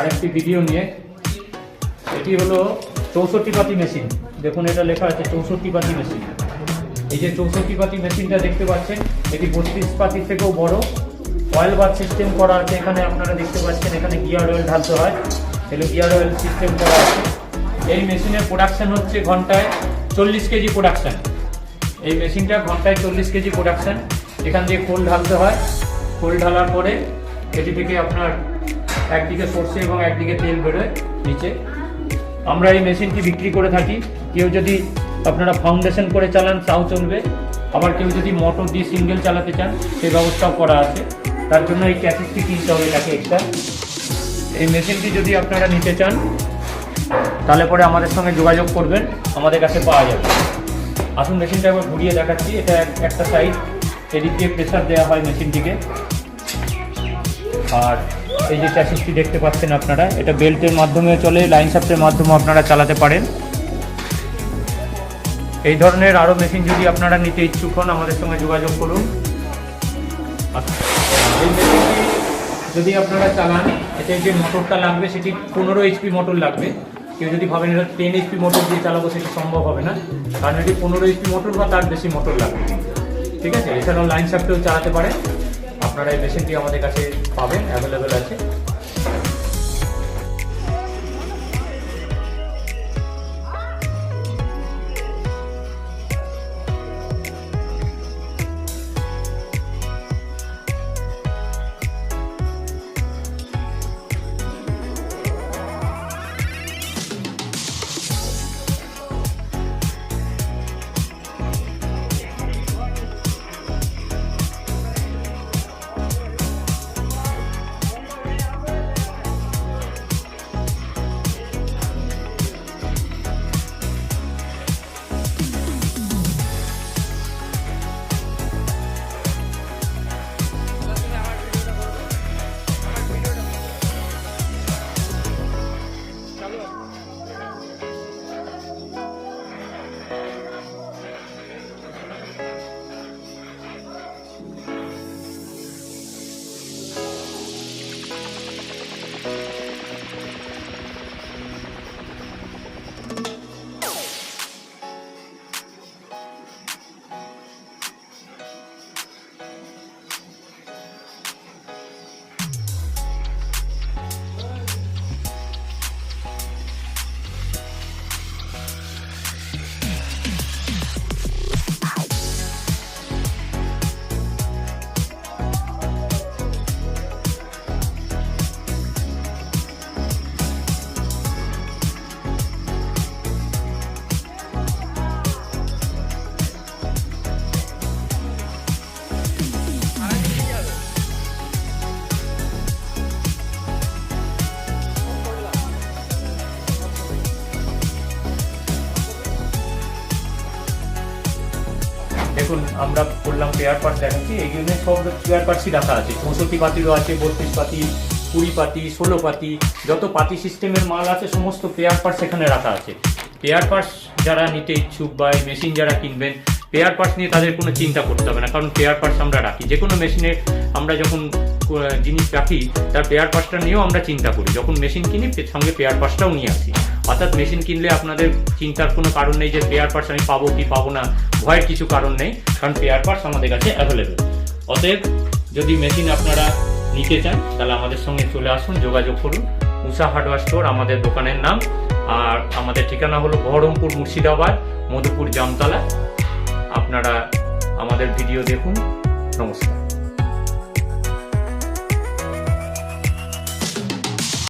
আরেকটি ভিডিও নিয়ে। এটি হলো 64 পাতি মেশিন। দেখুন এটা লেখা আছে 64 পাতি মেশিন। এই যে 64 পাতি মেশিনটা দেখতে পাচ্ছেন, এটি 32 পাতি থেকেও বড়। অয়েল বাথ সিস্টেম করা আছে এখানে, আপনারা দেখতে পাচ্ছেন এখানে গিয়ার অয়েল ঢালতে হয়, এগুলো গিয়ার অয়েল সিস্টেম করা আছে। এই মেশিনের প্রোডাকশন হচ্ছে ঘন্টায় 40 কেজি প্রোডাকশন। এই মেশিনটা ঘন্টায় 40 কেজি প্রোডাকশন। এখান দিয়ে খোল ঢালতে হয়, খোল ঢালার পরে এটি থেকে আপনার একদিকে সর্ষে এবং একদিকে তেল বেরোয় নিচে। আমরা এই মেশিনটি বিক্রি করে থাকি। কেউ যদি আপনারা ফাউন্ডেশন করে চালান তাও চলবে, আবার কেউ যদি মোটর দিয়ে সিঙ্গেল চালাতে চান সেই ব্যবস্থাও করা আছে। তার জন্য এই ক্যাসেটটি কিনতে হবে তাকে এক্সট্রা। এই মেশিনটি যদি আপনারা নিতে চান তাহলে পরে আমাদের সঙ্গে যোগাযোগ করবেন, আমাদের কাছে পাওয়া যাবে। আসুন মেশিনটা একবার ঘুরিয়ে দেখাচ্ছি। এটা একটা সাইড, এদিক দিয়ে প্রেসার দেওয়া হয় মেশিনটিকে। আর এই যে চ্যাসিসটি দেখতে পাচ্ছেন আপনারা, এটা বেল্টের মাধ্যমে চলে, লাইন শাফটের মাধ্যমে আপনারা চালাতে পারেন। এই ধরনের আরও মেশিন যদি আপনারা নিতে ইচ্ছুক হন আমাদের সঙ্গে যোগাযোগ করুন। এই মেশিনটি যদি আপনারা চালান, এতে যে মোটরটা লাগবে সেটি 15 HP মোটর লাগবে। কেউ যদি ভাবেন এটা 10 HP মোটর দিয়ে চালাবো, সেটি সম্ভব হবে না, কারণ এটি 15 HP মোটর বা তার বেশি মোটর লাগবে। ঠিক আছে, এছাড়াও লাইন শাফটেও চালাতে পারেন। আপনারা এই মেশিনটি আমাদের কাছে পাবেন, অ্যাভেলেবেল আছে। দেখুন আমরা করলাম পেয়ার পার্টস দেখাচ্ছি। এইগুলো সব পেয়ার পার্টসই রাখা আছে। 64 পাতিরও আছে, 32 পাতি, 20 পাতি, 16 পাতি, যত পাতি সিস্টেমের মাল আছে সমস্ত পেয়ার পার্টস এখানে রাখা আছে। পেয়ার পার্টস যারা নিতে ইচ্ছুক বা এই মেশিন যারা কিনবেন, পেয়ার পার্টস নিয়ে তাদের কোনো চিন্তা করতে হবে না, কারণ পেয়ার পার্টস আমরা রাখি। যে কোনো মেশিনে আমরা যখন জিনিস রাখি তার পেয়ার পার্টসটা নিয়েও আমরা চিন্তা করি। যখন মেশিন কিনি সঙ্গে পেয়ার পার্টসটাও নিয়ে আসি। অর্থাৎ মেশিন কিনলে আপনাদের চিন্তার কোনো কারণ নেই যে পেয়ার পার্টস আমি পাবো কি পাবো না, ভয়ের কিছু কারণ নেই, কারণ পেয়ার পার্টস আমাদের কাছে অ্যাভেলেবেল। অতএব যদি মেশিন আপনারা নিতে চান তাহলে আমাদের সঙ্গে চলে আসুন, যোগাযোগ করুন। উষা হার্ডওয়্যার স্টোর আমাদের দোকানের নাম। আর আমাদের ঠিকানা হলো বহরমপুর, মুর্শিদাবাদ, মধুপুর, জামতলা। আপনারা আমাদের ভিডিও দেখুন। নমস্কার।